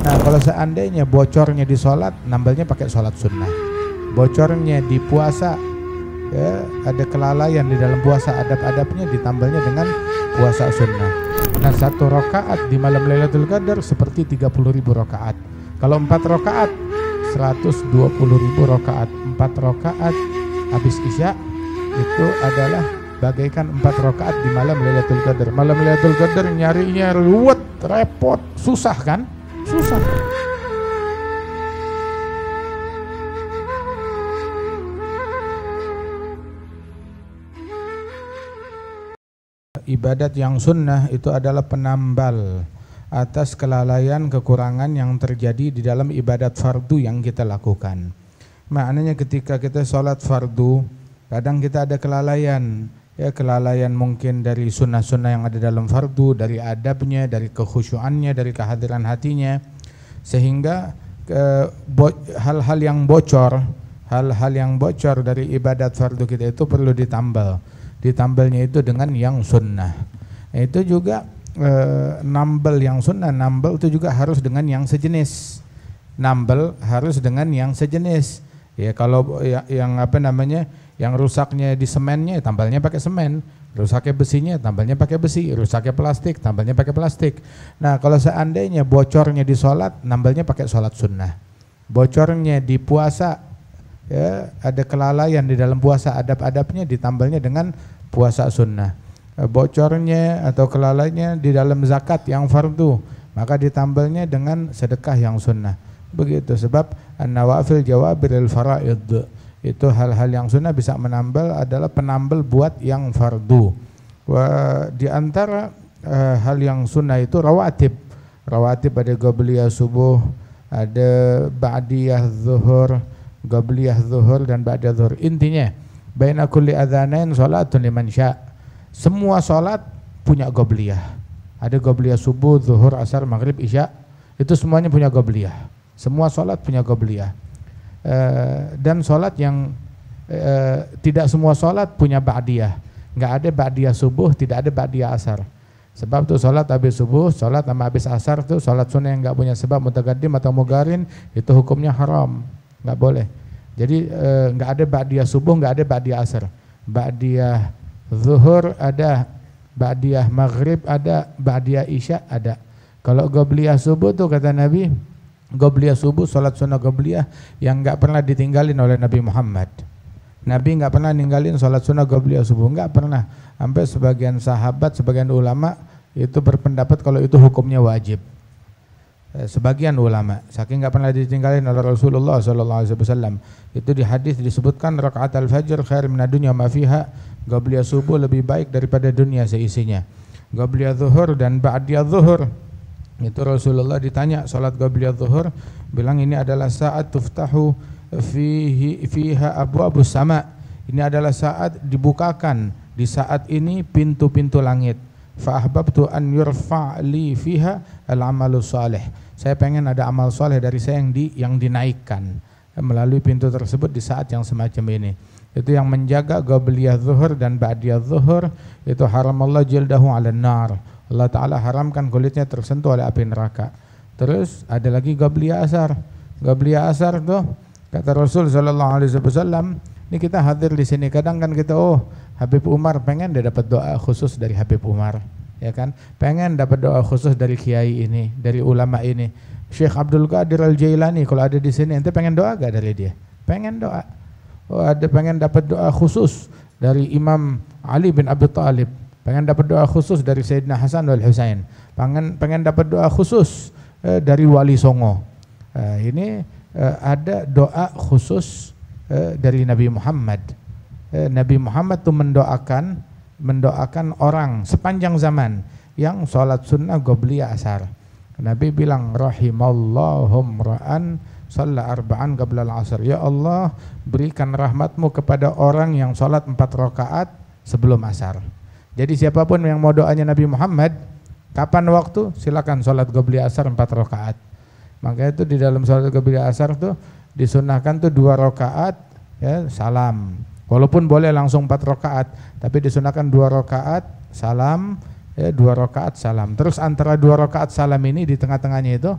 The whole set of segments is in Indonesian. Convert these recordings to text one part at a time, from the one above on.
Nah, kalau seandainya bocornya di sholat, nambelnya pakai sholat sunnah. Bocornya di puasa, ya, ada kelalaian di dalam puasa, adab-adabnya ditambahnya dengan puasa sunnah. Nah, 1 rakaat di malam Lailatul Qadar seperti 30.000 rakaat. Kalau 4 rakaat 120.000 rakaat. 4 rakaat habis isya itu adalah bagaikan 4 rakaat di malam Lailatul Qadar. Malam Lailatul Qadar nyarinya ruwet, repot, susah kan? Susah. Ibadat yang sunnah itu adalah penambal atas kelalaian, kekurangan yang terjadi di dalam ibadat fardu yang kita lakukan. Maknanya ketika kita sholat fardu, kadang kita ada kelalaian, ya, kelalaian mungkin dari sunnah-sunnah yang ada dalam fardu, dari adabnya, dari kekhusyuannya, dari kehadiran hatinya, sehingga hal-hal yang bocor dari ibadat fardu kita itu perlu ditambal. Ditambalnya itu dengan yang sunnah. Itu juga nambal yang sunnah, nambal itu juga harus dengan yang sejenis. Nambal harus dengan yang sejenis. Ya, kalau yang apa namanya, yang rusaknya di semennya, tambalnya pakai semen. Rusaknya besinya, tambalnya pakai besi. Rusaknya plastik, tambalnya pakai plastik. Nah, kalau seandainya bocornya di sholat, nambalnya pakai sholat sunnah. Bocornya di puasa, ya, ada kelalaian di dalam puasa, adab-adabnya ditambalnya dengan puasa sunnah. Bocornya atau kelalaiannya di dalam zakat yang fardu, maka ditambalnya dengan sedekah yang sunnah. Begitu, sebab an-nawafil jawabiril faraid, itu hal-hal yang sunnah bisa menambal, adalah penambal buat yang fardu. Di antara hal yang sunnah itu rawatib. Rawatib ada qabliyah subuh, ada ba'diyah zuhur, qabliyah zuhur dan ba'diyah zuhur. Intinya baina kulli adzanain salatun liman sya'. Semua salat punya qabliyah. Ada qabliyah subuh, zuhur, asar, maghrib, isya. Itu semuanya punya qabliyah. Semua salat punya qabliyah. Dan salat yang tidak semua salat punya ba'diyah. Enggak ada ba'diyah subuh, tidak ada ba'diyah asar. Sebab tuh salat habis subuh, salat sama habis asar tuh salat sunnah yang enggak punya sebab mutaqaddim atau mugarin, itu hukumnya haram. Enggak boleh. Jadi enggak ada ba'diyah subuh, enggak ada ba'diyah asar. Ba'diyah zuhur ada, ba'diyah maghrib ada, ba'diyah isya ada. Kalau qabliyah subuh tuh kata Nabi, qabliyah subuh, salat sunnah qabliyah yang enggak pernah ditinggalin oleh Nabi Muhammad. Nabi enggak pernah ninggalin salat sunnah qabliyah subuh, enggak pernah. Sampai sebagian sahabat, sebagian ulama itu berpendapat kalau itu hukumnya wajib. Sebagian ulama, saking enggak pernah ditinggalin oleh Rasulullah SAW. Itu di hadis disebutkan rakaat al-fajr khair minad dunya ma fiha, qabliyah subuh lebih baik daripada dunia seisinya. Qabliyah zuhur dan ba'diyah zuhur, itu Rasulullah ditanya salat qabliyah zuhur, bilang ini adalah saat tuftahu fiha abwabus sama. Ini adalah saat dibukakan, di saat ini pintu-pintu langit. Fa ahbabtu an yurfa' li fiha al-amalus salih. Saya pengen ada amal soleh dari saya yang dinaikkan melalui pintu tersebut di saat yang semacam ini. Itu yang menjaga qabliyah zuhur dan ba'diyah zuhur, itu haramallahu jildahu 'alan nar. Allah Ta'ala haramkan kulitnya tersentuh oleh api neraka. Terus ada lagi qabliyah asar. Qabliyah asar tuh kata Rasul sallallahu alaihi wasallam, ini kita hadir di sini, kadang kan kita Habib Umar pengen dia dapat doa khusus dari Habib Umar, ya kan? Pengen dapat doa khusus dari kiai ini, dari ulama ini. Syekh Abdul Qadir Al-Jailani kalau ada di sini, ente pengen doa gak dari dia? Pengen doa. Ada pengen dapat doa khusus dari Imam Ali bin Abi Thalib, pengen dapat doa khusus dari Sayyidina Hasan wal Husain, pengen dapat doa khusus dari Wali Songo. Ini ada doa khusus dari Nabi Muhammad. Nabi Muhammad tuh mendoakan orang sepanjang zaman yang sholat sunnah qabliyah asar. Nabi bilang rahimallahum ra'an shalla arba'an qabla al-asr. Ya Allah, berikan rahmatmu kepada orang yang sholat 4 rakaat sebelum asar. Jadi siapapun yang mau doanya Nabi Muhammad, kapan waktu, silakan sholat qabliyah asar 4 rakaat. Makanya itu di dalam sholat qabliyah asar tuh disunahkan tuh 2 rakaat ya salam. Walaupun boleh langsung 4 rakaat, tapi disunahkan 2 rakaat salam, ya 2 rakaat salam. Terus antara 2 rakaat salam ini di tengah-tengahnya itu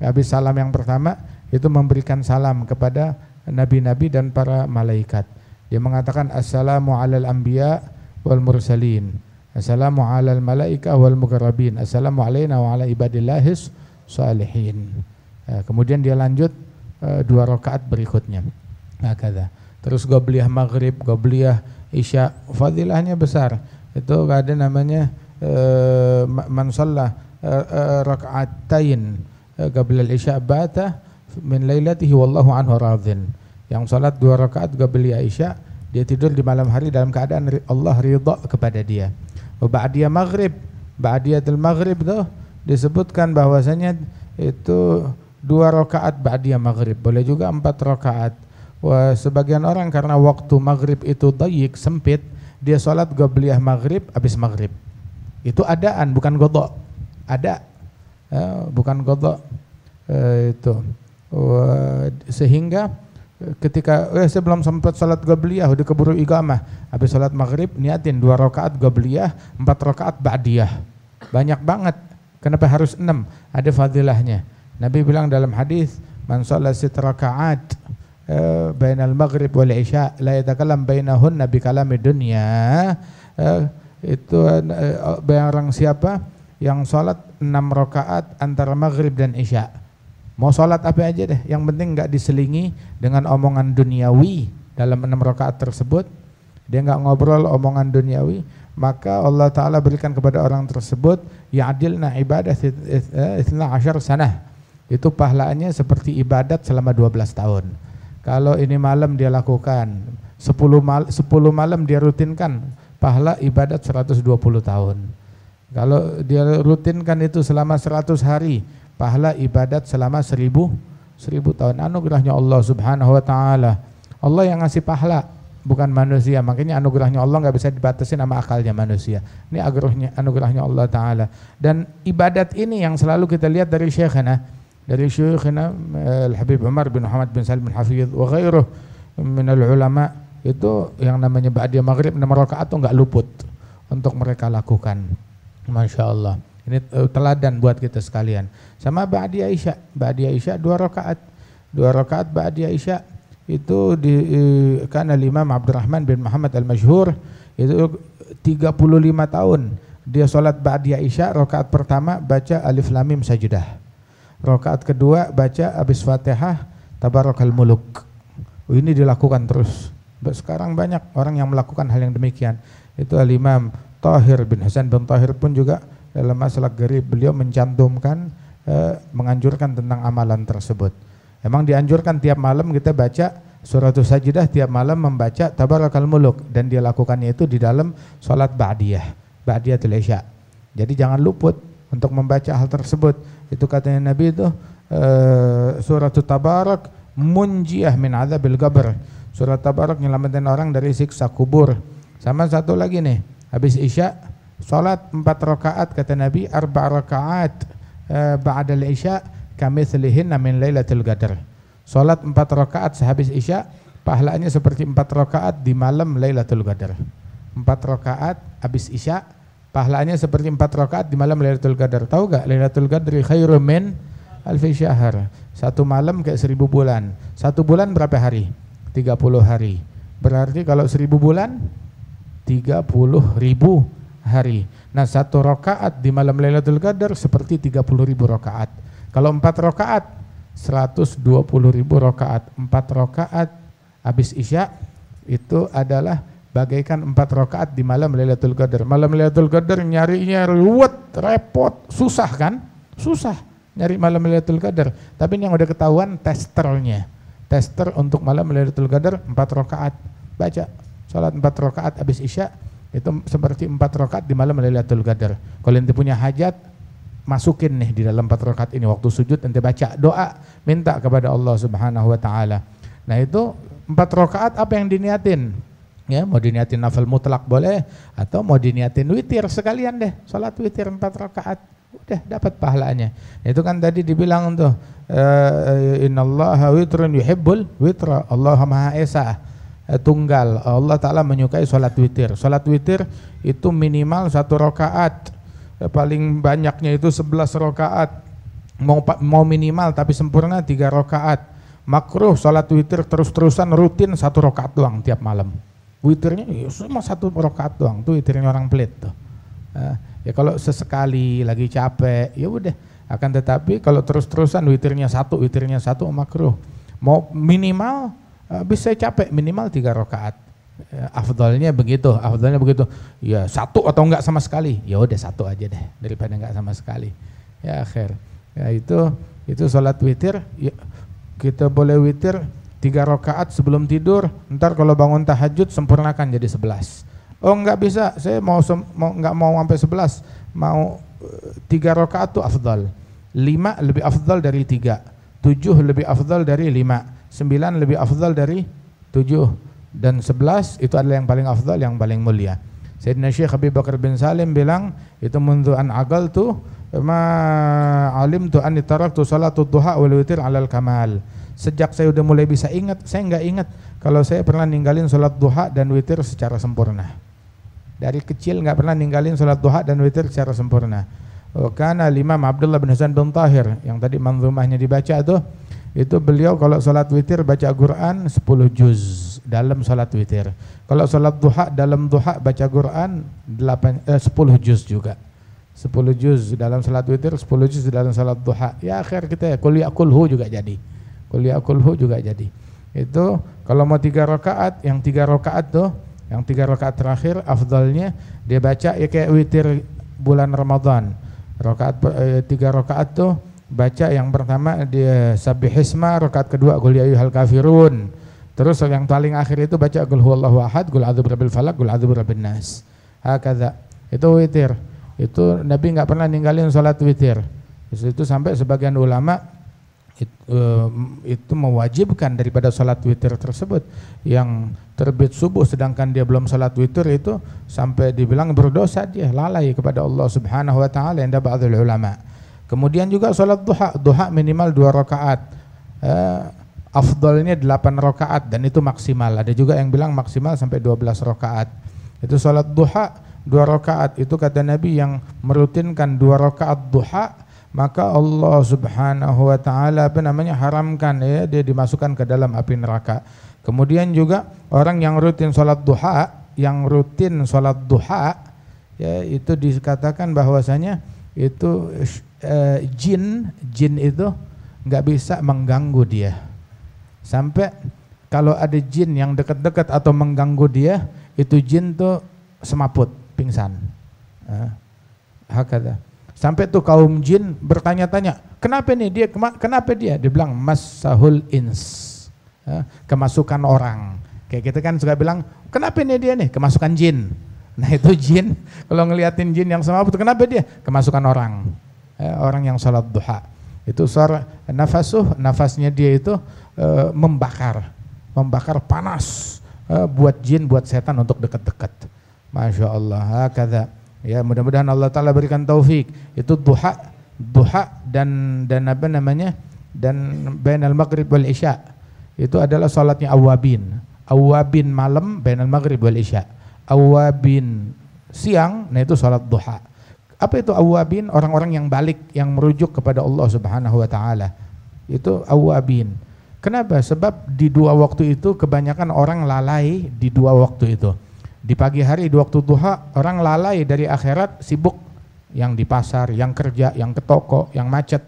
Habis salam yang pertama itu memberikan salam kepada nabi-nabi dan para malaikat. Dia mengatakan assalamu alal anbiya wal mursalin, assalamu alal malaika wal muqarrabin, assalamu alaina wa ala ibadillahis salihin. Kemudian dia lanjut 2 rakaat berikutnya. Hakadha. Terus qobliyah maghrib, qobliyah isya, fadilahnya besar. Itu ada namanya man shalla raka'atain qabla al-isya bata min lailatihi wallahu anhu radhin. Yang salat 2 rakaat qobliyah isya, dia tidur di malam hari dalam keadaan Allah ridha kepada dia. Ba'diyah maghrib, ba'diyatul maghrib tuh disebutkan bahwasanya itu 2 rakaat ba'diyah maghrib, boleh juga 4 rakaat. Wah, sebagian orang karena waktu maghrib itu dayyik, sempit, dia sholat qobliyah maghrib habis maghrib. Itu adaan, bukan qadha. Ada, bukan qadha. Itu sehingga ketika saya belum sempat sholat qobliyah, udah keburu iqamah, habis sholat maghrib niatin 2 rakaat qobliyah, 4 rakaat ba'diyah. Banyak banget. Kenapa harus 6? Ada fadilahnya. Nabi bilang dalam hadis, man shalla 6 rakaat bainal maghrib wal isya la yatakallam bainahunna bi kalami dunya. Itu barang siapa yang salat 6 rakaat antara maghrib dan isya, mau salat apa aja deh, yang penting enggak diselingi dengan omongan duniawi dalam 6 rakaat tersebut, dia enggak ngobrol omongan duniawi, maka Allah Ta'ala berikan kepada orang tersebut ya'dilna ibadah 12 sanah, itu pahalanya seperti ibadat selama 12 tahun. Kalau ini malam dia lakukan 10 malam dia rutinkan, pahala ibadat 120 tahun. Kalau dia rutinkan itu selama 100 hari, pahala ibadat selama 1000 tahun. Anugerahnya Allah Subhanahu wa taala. Allah yang ngasih pahala, bukan manusia. Makanya anugerahnya Allah enggak bisa dibatasi sama akalnya manusia. Ini anugerahnya Allah taala. Dan ibadat ini yang selalu kita lihat dari Syekhana Al-Habib Umar bin Muhammad bin Salim Al-Hafidh wa ghairuh min al-ulama, itu yang namanya ba'diyah maghrib 6 rakaat itu enggak luput untuk mereka lakukan. Masya Allah. Ini teladan buat kita sekalian. Sama ba'diyah isya. Ba'diyah isya 2 rakaat. 2 rakaat ba'diyah isya itu karena Imam Abdurrahman bin Muhammad Al-Masyhur itu 35 tahun dia sholat ba'diyah isya. Rakaat pertama baca alif lam mim sajdah. Rakaat kedua baca habis Fatihah Tabarakal Muluk. Ini dilakukan terus. Sekarang banyak orang yang melakukan hal yang demikian. Itu Al-Imam Tahir bin Hasan bin Tahir pun juga dalam masalah Gharib beliau mencantumkan menganjurkan tentang amalan tersebut. Emang dianjurkan tiap malam kita baca suratul sajdah, tiap malam membaca Tabarakal Muluk, dan dia lakukannya itu di dalam salat ba'diyatul isya. Jadi jangan luput untuk membaca hal tersebut. Itu katanya Nabi itu suratul Tabarak munjiyah min adzabil qabr. Surat Tabarak nyelamatin orang dari siksa kubur. Sama satu lagi nih, habis isya salat 4 rakaat kata Nabi, 4 rakaat ba'dal isya kamitslihinna min lailatul qadar. Salat 4 rakaat sehabis isya pahalanya seperti 4 rakaat di malam Lailatul Qadar. 4 rakaat habis isya pahalanya seperti 4 rakaat di malam Lailatul Qadar. Tahu enggak Lailatul Qadri khairum min alfi syahr. 1 malam kayak 1000 bulan. 1 bulan berapa hari? 30 hari. Berarti kalau 1000 bulan 30.000 hari. Nah, 1 rakaat di malam Lailatul Qadar seperti 30.000 rakaat. Kalau 4 rakaat 120.000 rakaat. 4 rakaat habis isya itu adalah bagaikan 4 rakaat di malam Lailatul Qadar. Malam Lailatul Qadar nyarinya ruwet, repot, susah kan? Susah nyari malam Lailatul Qadar. Tapi ini yang udah ketahuan testernya. Tester untuk malam Lailatul Qadar 4 rakaat. Baca salat 4 rakaat habis isya itu seperti 4 rakaat di malam Lailatul Qadar. Kalau ente punya hajat, masukin nih di dalam 4 rakaat ini, waktu sujud ente baca doa, minta kepada Allah Subhanahu wa taala. Nah, itu 4 rakaat apa yang diniatin? Ya, mau diniatin nafil mutlak boleh, atau mau diniatin witir sekalian deh, salat witir 4 rakaat. Udah dapat pahalanya. Itu kan tadi dibilang tuh innallaha witrun yuhibbul witra. Allah Maha Esa, tunggal. Allah Ta'ala menyukai salat witir. Salat witir itu minimal 1 rakaat. Paling banyaknya itu 11 rakaat. mau minimal tapi sempurna 3 rakaat. Makruh salat witir terus-terusan rutin 1 rakaat doang tiap malam. Witirnya ya cuma 1 rakaat doang, tuh witirnya orang pelit tuh. Ya kalau sesekali lagi capek ya udah, akan tetapi kalau terus-terusan witirnya satu makruh. Mau minimal bisa capek minimal 3 rakaat. Afdalnya begitu. Ya 1 atau enggak sama sekali. Ya udah 1 aja deh daripada enggak sama sekali. Ya akhir. Ya itu salat witir. Ya, kita boleh witir 3 rakaat sebelum tidur. Ntar kalau bangun tahajud sempurnakan jadi 11. Oh enggak bisa, saya enggak mau sampai 11. Mau 3 rakaat tuh afdal. 5 lebih afdal dari 3. 7 lebih afdal dari 5. 9 lebih afdal dari 7. Dan 11 itu adalah yang paling afdal, yang paling mulia. Sayyidina Syekh Habib Bakar bin Salim bilang, itu mundu an agal tuh ma alim tu an taraktu salatul duha wal witir alal kamal. Sejak saya udah mulai bisa ingat, saya enggak ingat kalau saya pernah ninggalin salat duha dan witir secara sempurna. Dari kecil enggak pernah ninggalin salat duha dan witir secara sempurna. Karena Imam Abdullah bin Hasan bin Tahir yang tadi manzumahnya dibaca tuh, itu beliau kalau salat witir baca Quran 10 juz dalam salat witir. Kalau salat duha dalam duha baca Quran 10 juz juga. 10 juz dalam salat witir, 10 juz dalam salat duha. Ya akhir kita ya qul ya qulhu juga jadi. Qul ya qulhu juga jadi. Itu kalau mau 3 rakaat, yang 3 rakaat tuh, yang 3 rakaat terakhir afdalnya dia baca ya kayak witir bulan Ramadan. 3 rakaat tuh baca yang pertama dia Sabbihisma, rakaat kedua Qul ya ayyuhal kafirun. Terus yang paling akhir itu baca Qul huwallahu ahad, Qul a'udzu birabbil falaq, Qul a'udzu birabbin nas. Hakadha. Itu witir. Itu Nabi enggak pernah ninggalin salat witir. Itu sampai sebagian ulama itu mewajibkan daripada salat witir tersebut. Yang terbit subuh sedangkan dia belum salat witir itu sampai dibilang berdosa, dia lalai kepada Allah Subhanahu wa taala, inda ba'dul ulama. Kemudian juga salat duha minimal 2 rakaat. Afdalnya 8 rakaat dan itu maksimal. Ada juga yang bilang maksimal sampai 12 rakaat. Itu salat duha 2 rakaat. Itu kata Nabi yang merutinkan 2 rakaat duha, maka Allah Subhanahu wa taala haramkan ya, dia dimasukkan ke dalam api neraka. Kemudian juga orang yang rutin salat duha, ya itu dikatakan bahwasanya itu jin itu enggak bisa mengganggu dia. Sampai kalau ada jin yang dekat-dekat atau mengganggu dia, itu jin tuh semaput, pingsan. Hakada. Sampai tuh kaum jin bertanya-tanya, kenapa nih dia? Kenapa dia? Dia bilang masahul ins, kemasukan orang. Kayak kita kan suka bilang, kenapa nih dia nih? Kemasukan jin. Nah itu jin, kalau ngeliatin jin yang semaput, kenapa dia? Kemasukan orang. Orang yang salat duha. Itu suara nafasnya dia itu membakar panas, buat jin, buat setan untuk dekat-dekat. Masya Allah. Hakadha. Ya mudah-mudahan Allah Ta'ala berikan taufik. Itu duha dan apa namanya, dan bainal maghrib wal isya. Itu adalah salatnya awabin malam, bainal maghrib wal isya. Awabin siang, nah itu salat duha. Apa itu awabin? Orang-orang yang balik, yang merujuk kepada Allah Subhanahu wa taala. Itu awabin. Kenapa? Sebab di 2 waktu itu kebanyakan orang lalai di 2 waktu itu. Di pagi hari di waktu duha orang lalai dari akhirat, sibuk yang di pasar, yang kerja, yang ke toko, yang macet.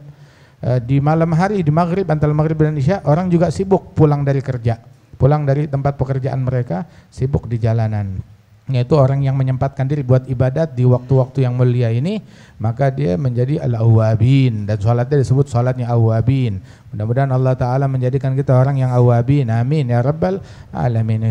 Di malam hari di maghrib, antara maghrib dan isya orang juga sibuk pulang dari kerja, pulang dari tempat pekerjaan mereka, sibuk di jalanan. Yaitu orang yang menyempatkan diri buat ibadat di waktu-waktu yang mulia ini, maka dia menjadi al-awwabin, dan salatnya disebut salatnya awwabin. Mudah-mudahan Allah Ta'ala menjadikan kita orang yang awwabin. Amin ya rabbal alamin.